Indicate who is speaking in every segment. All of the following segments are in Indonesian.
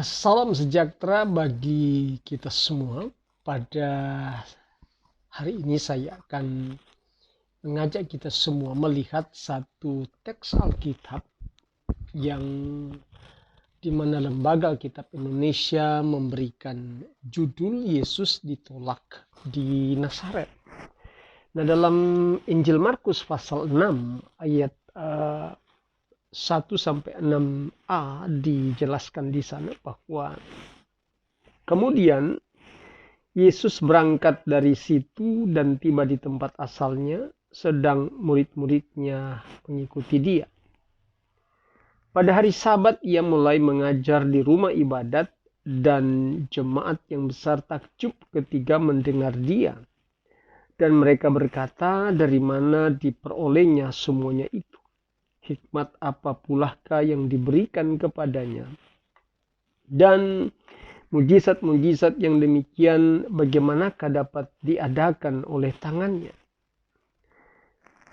Speaker 1: Salam sejahtera bagi kita semua. Pada hari ini saya akan mengajak kita semua melihat satu teks Alkitab yang di mana Lembaga Alkitab Indonesia memberikan judul Yesus ditolak di Nazaret. Nah, dalam Injil Markus pasal 6 ayat 1-6a dijelaskan di sana bahwa kemudian Yesus berangkat dari situ dan tiba di tempat asalnya, sedang murid-muridnya mengikuti dia. Pada hari Sabat ia mulai mengajar di rumah ibadat dan jemaat yang besar takjub ketika mendengar dia. Dan mereka berkata, dari mana diperolehnya semuanya itu? Hikmat apa pulakah yang diberikan kepadanya? Dan mujizat-mujizat yang demikian bagaimanakah dapat diadakan oleh tangannya?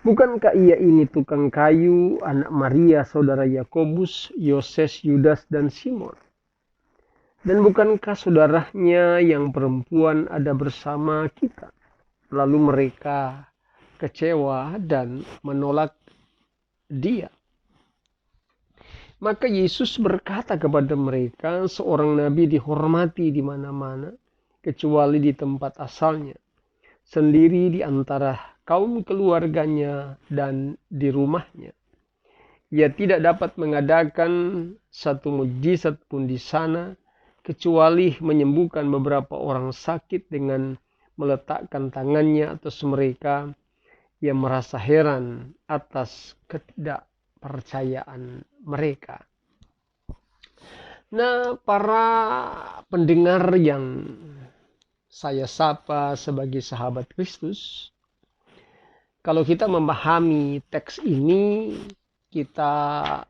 Speaker 1: Bukankah ia ini tukang kayu, anak Maria, saudara Yakobus, Yoses, Yudas, dan Simon? Dan bukankah saudaranya yang perempuan ada bersama kita? Lalu mereka kecewa dan menolak dia. Maka Yesus berkata kepada mereka, seorang nabi dihormati di mana-mana, kecuali di tempat asalnya, sendiri di antara kaum keluarganya dan di rumahnya. Ia tidak dapat mengadakan satu mujizat pun di sana, kecuali menyembuhkan beberapa orang sakit dengan meletakkan tangannya atas mereka. Ia merasa heran atas ketidakpercayaan mereka. Nah, para pendengar yang saya sapa sebagai sahabat Kristus, kalau kita memahami teks ini, kita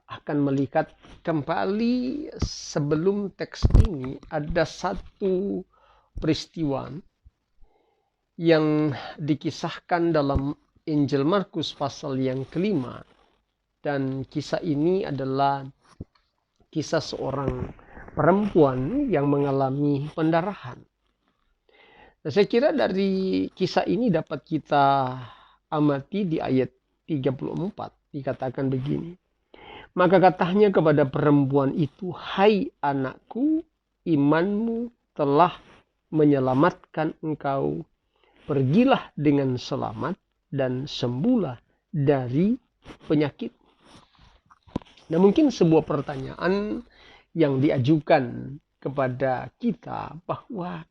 Speaker 1: akan melihat kembali sebelum teks ini ada satu peristiwa yang dikisahkan dalam Injil Markus pasal yang kelima. Dan kisah ini adalah kisah seorang perempuan yang mengalami pendarahan. Nah, saya kira dari kisah ini dapat kita amati di ayat 34. Dikatakan begini. Maka katanya kepada perempuan itu, hai anakku, imanmu telah menyelamatkan engkau. Pergilah dengan selamat dan sembuhlah dari penyakit. Nah, mungkin sebuah pertanyaan yang diajukan kepada kita bahwa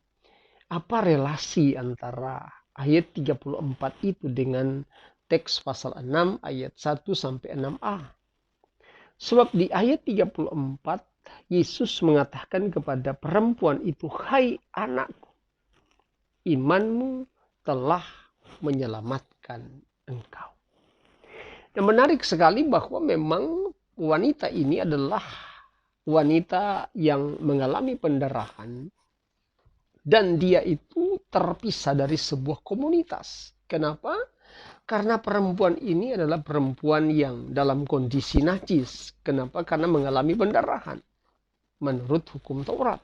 Speaker 1: apa relasi antara ayat 34 itu dengan teks pasal 6 ayat 1-6a. Sebab di ayat 34 Yesus mengatakan kepada perempuan itu, hai anakku, imanmu telah menyelamatkan engkau. Dan menarik sekali bahwa memang wanita ini adalah wanita yang mengalami pendarahan dan dia itu terpisah dari sebuah komunitas. Kenapa? Karena perempuan ini adalah perempuan yang dalam kondisi najis. Kenapa? Karena mengalami pendarahan menurut hukum Taurat.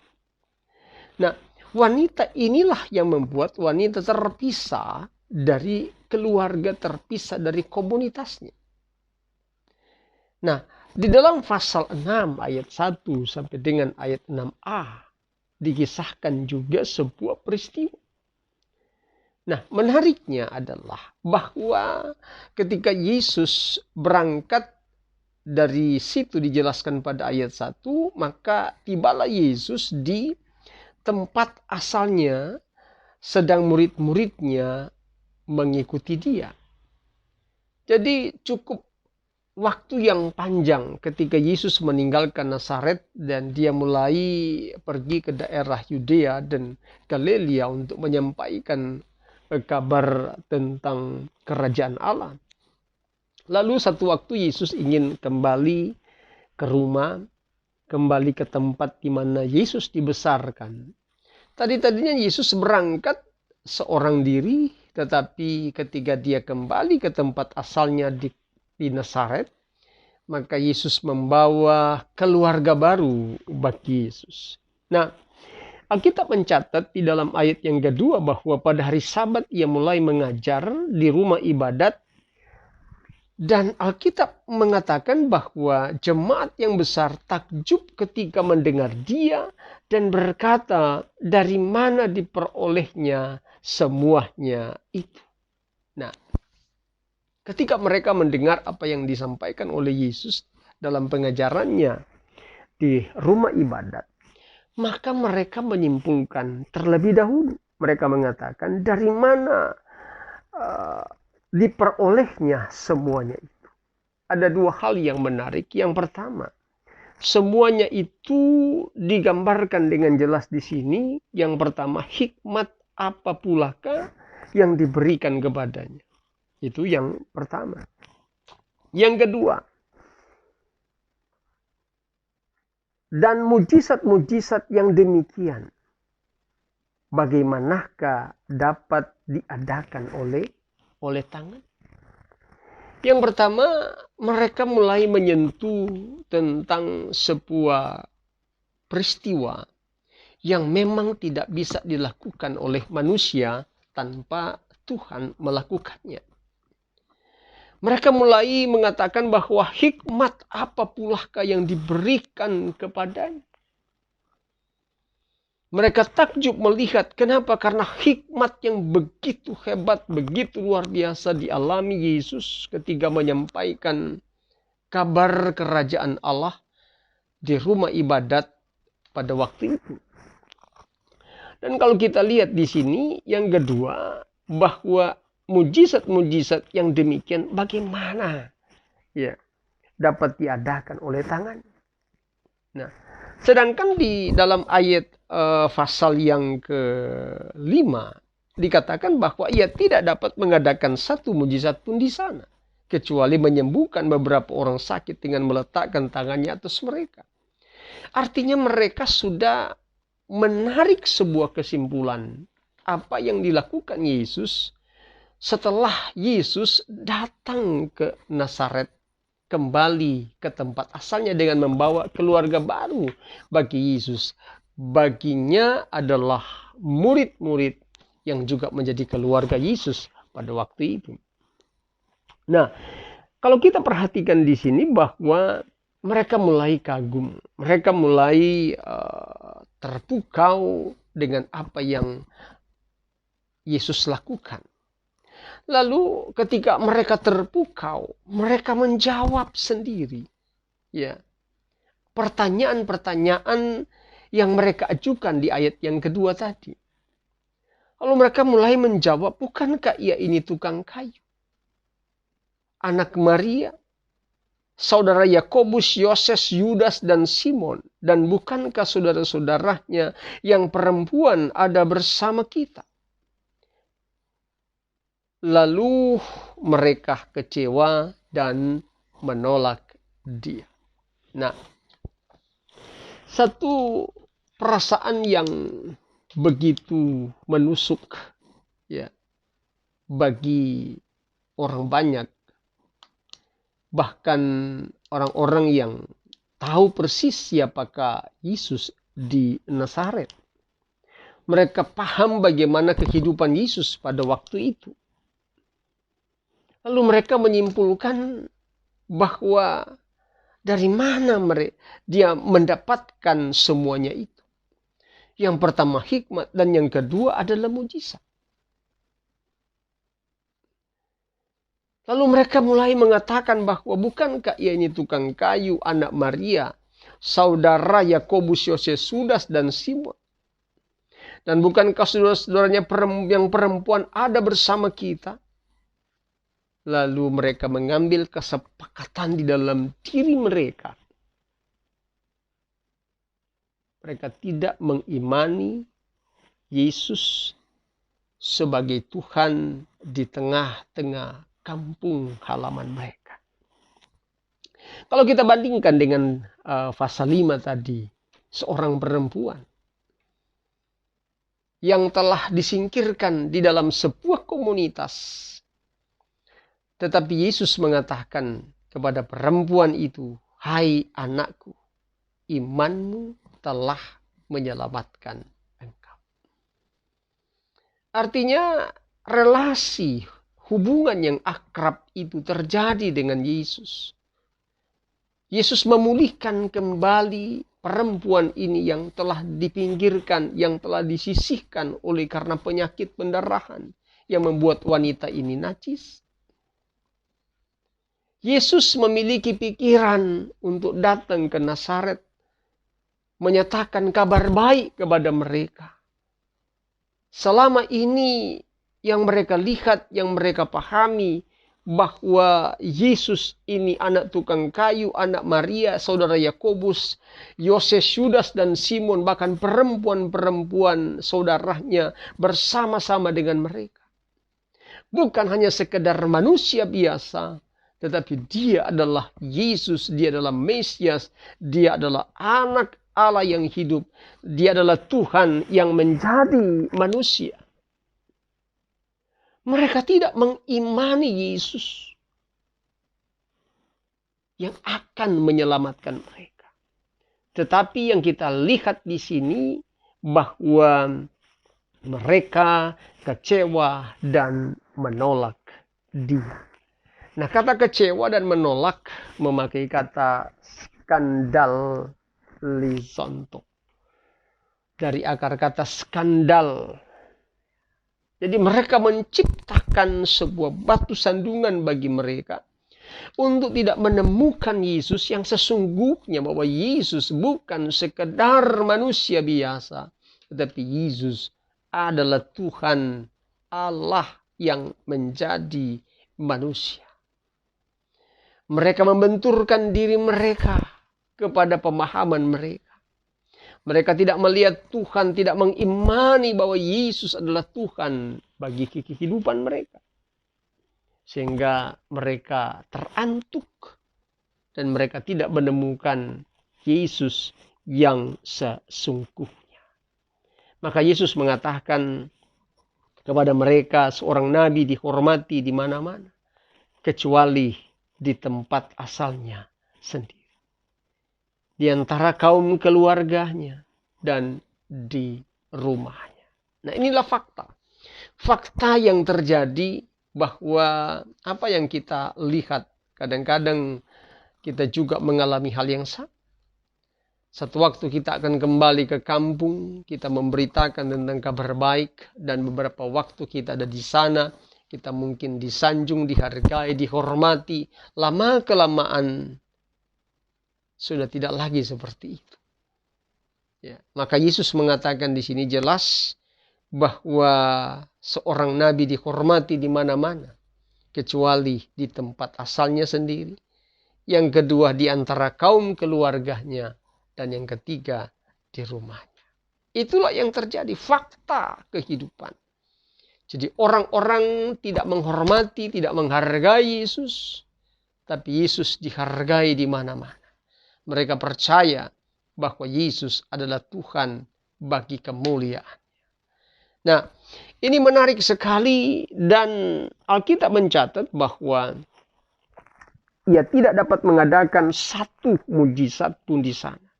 Speaker 1: Nah, wanita inilah yang membuat wanita terpisah dari keluarga, terpisah dari komunitasnya. Nah, di dalam pasal 6 ayat 1 sampai dengan ayat 6a dikisahkan juga sebuah peristiwa. Nah, menariknya adalah bahwa ketika Yesus berangkat dari situ dijelaskan pada ayat 1, maka tibalah Yesus di tempat asalnya, sedang murid-muridnya mengikuti dia. Jadi cukup waktu yang panjang ketika Yesus meninggalkan Nazaret dan dia mulai pergi ke daerah Yudea dan Galilea untuk menyampaikan kabar tentang kerajaan Allah. Lalu satu waktu Yesus ingin kembali ke rumah, kembali ke tempat di mana Yesus dibesarkan. Tadinya Yesus berangkat seorang diri, tetapi ketika dia kembali ke tempat asalnya di Nazaret, maka Yesus membawa keluarga baru bagi Yesus. Nah, Alkitab mencatat di dalam ayat yang kedua bahwa pada hari Sabat ia mulai mengajar di rumah ibadat. Dan Alkitab mengatakan bahwa jemaat yang besar takjub ketika mendengar dia dan berkata, dari mana diperolehnya semuanya itu. Nah, ketika mereka mendengar apa yang disampaikan oleh Yesus dalam pengajarannya di rumah ibadat, maka mereka menyimpulkan terlebih dahulu. Mereka mengatakan, dari mana diperolehnya semuanya itu. Ada dua hal yang menarik. Yang pertama, semuanya itu digambarkan dengan jelas di sini. Yang pertama, hikmat apa pulakah yang diberikan kepadanya. Itu yang pertama. Yang kedua, dan mujizat-mujizat yang demikian, bagaimanakah dapat diadakan oleh tangan? Yang pertama, mereka mulai menyentuh tentang sebuah peristiwa yang memang tidak bisa dilakukan oleh manusia tanpa Tuhan melakukannya. Mereka mulai mengatakan bahwa hikmat apa pulakah yang diberikan kepadanya. Mereka takjub melihat kenapa? Karena hikmat yang begitu hebat, begitu luar biasa dialami Yesus ketika menyampaikan kabar kerajaan Allah di rumah ibadat pada waktu itu. Dan kalau kita lihat di sini yang kedua, bahwa mujizat-mujizat yang demikian bagaimana ya dapat diadakan oleh tangan. Nah, sedangkan di dalam ayat pasal yang ke-5 dikatakan bahwa ia tidak dapat mengadakan satu mujizat pun di sana, kecuali menyembuhkan beberapa orang sakit dengan meletakkan tangannya atas mereka. Artinya mereka sudah menarik sebuah kesimpulan apa yang dilakukan Yesus setelah Yesus datang ke Nazaret, kembali ke tempat asalnya dengan membawa keluarga baru bagi Yesus. Baginya adalah murid-murid yang juga menjadi keluarga Yesus pada waktu itu. Nah, kalau kita perhatikan di sini bahwa mereka mulai kagum, mereka mulai terpukau dengan apa yang Yesus lakukan. Lalu ketika mereka terpukau, mereka menjawab sendiri, ya, pertanyaan-pertanyaan yang mereka ajukan di ayat yang kedua tadi. Lalu mereka mulai menjawab, bukankah ia ini tukang kayu? Anak Maria, saudara Yakobus, Yoses, Yudas, dan Simon. Dan bukankah saudara-saudaranya yang perempuan ada bersama kita? Lalu mereka kecewa dan menolak dia. Nah, satu perasaan yang begitu menusuk ya bagi orang banyak, bahkan orang-orang yang tahu persis siapakah Yesus di Nazaret. Mereka paham bagaimana kehidupan Yesus pada waktu itu. Lalu mereka menyimpulkan bahwa dari mana dia mendapatkan semuanya itu. Yang pertama hikmat dan yang kedua adalah mujizat. Lalu mereka mulai mengatakan bahwa bukankah ia ini tukang kayu, anak Maria, saudara Yakobus, Yoses, Yudas, dan Simon. Dan bukankah saudara-saudaranya yang perempuan ada bersama kita? Lalu mereka mengambil kesepakatan di dalam diri mereka. Mereka tidak mengimani Yesus sebagai Tuhan di tengah-tengah kampung halaman mereka. Kalau kita bandingkan dengan pasal 5 tadi, seorang perempuan yang telah disingkirkan di dalam sebuah komunitas. Tetapi Yesus mengatakan kepada perempuan itu, "Hai anakku, imanmu telah menyelamatkan engkau." Artinya relasi, hubungan yang akrab itu terjadi dengan Yesus. Yesus memulihkan kembali perempuan ini yang telah dipinggirkan, yang telah disisihkan oleh karena penyakit pendarahan yang membuat wanita ini najis. Yesus memiliki pikiran untuk datang ke Nazaret, menyatakan kabar baik kepada mereka. Selama ini yang mereka lihat, yang mereka pahami, bahwa Yesus ini anak tukang kayu, anak Maria, saudara Yakobus, Yoses, Yudas, dan Simon, bahkan perempuan-perempuan saudaranya bersama-sama dengan mereka. Bukan hanya sekedar manusia biasa, tetapi dia adalah Yesus, dia adalah Mesias, dia adalah anak Allah yang hidup, dia adalah Tuhan yang menjadi manusia. Mereka tidak mengimani Yesus yang akan menyelamatkan mereka. Tetapi yang kita lihat di sini bahwa mereka kecewa dan menolak dia. Nah, kata kecewa dan menolak memakai kata skandalizonto. Dari akar kata skandal. Jadi mereka menciptakan sebuah batu sandungan bagi mereka untuk tidak menemukan Yesus yang sesungguhnya, bahwa Yesus bukan sekedar manusia biasa, tetapi Yesus adalah Tuhan Allah yang menjadi manusia. Mereka membenturkan diri mereka kepada pemahaman mereka. Mereka tidak melihat Tuhan, tidak mengimani bahwa Yesus adalah Tuhan bagi kehidupan mereka. Sehingga mereka terantuk dan mereka tidak menemukan Yesus yang sesungguhnya. Maka Yesus mengatakan kepada mereka, seorang nabi dihormati di mana-mana, kecuali di tempat asalnya sendiri. Di antara kaum keluarganya dan di rumahnya. Nah, inilah fakta. Fakta yang terjadi, bahwa apa yang kita lihat, kadang-kadang kita juga mengalami hal yang sama. Satu waktu kita akan kembali ke kampung, kita memberitakan tentang kabar baik, dan beberapa waktu kita ada di sana, kita mungkin disanjung, dihargai, dihormati. Lama-kelamaan sudah tidak lagi seperti itu. Ya, maka Yesus mengatakan di sini jelas bahwa seorang nabi dihormati di mana-mana, kecuali di tempat asalnya sendiri. Yang kedua di antara kaum keluarganya, dan yang ketiga di rumahnya. Itulah yang terjadi, fakta kehidupan. Jadi orang-orang tidak menghormati, tidak menghargai Yesus, tapi Yesus dihargai di mana-mana. Mereka percaya bahwa Yesus adalah Tuhan bagi kemuliaan. Nah, ini menarik sekali, dan Alkitab mencatat bahwa ia tidak dapat mengadakan satu mujizat pun di sana,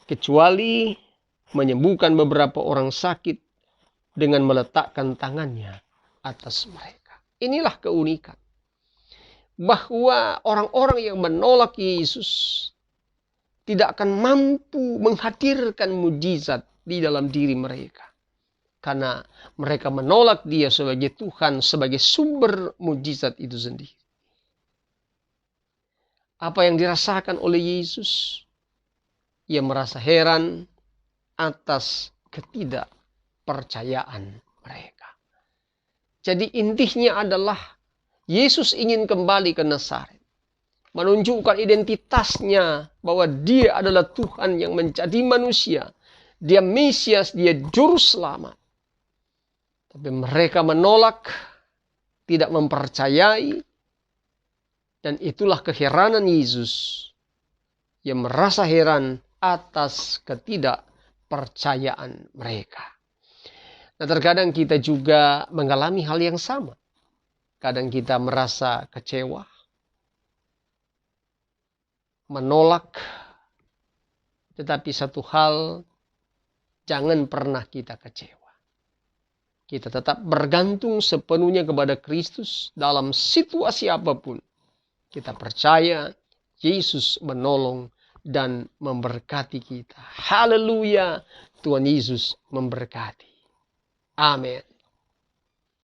Speaker 1: kecuali menyembuhkan beberapa orang sakit dengan meletakkan tangannya atas mereka. Inilah keunikan. Bahwa orang-orang yang menolak Yesus tidak akan mampu menghadirkan mujizat di dalam diri mereka. Karena mereka menolak dia sebagai Tuhan, sebagai sumber mujizat itu sendiri. Apa yang dirasakan oleh Yesus? Ia merasa heran atas ketidakpercayaan mereka. Jadi intinya adalah Yesus ingin kembali ke Nazaret, menunjukkan identitasnya bahwa dia adalah Tuhan yang menjadi manusia. Dia Mesias, dia juru selamat. Tapi mereka menolak, tidak mempercayai, dan itulah keheranan Yesus. Ia merasa heran atas ketidakpercayaan mereka. Nah, terkadang kita juga mengalami hal yang sama. Kadang kita merasa kecewa, menolak. Tetapi satu hal, jangan pernah kita kecewa. Kita tetap bergantung sepenuhnya kepada Kristus dalam situasi apapun. Kita percaya Yesus menolong dan memberkati kita. Haleluya, Tuhan Yesus memberkati. Amin.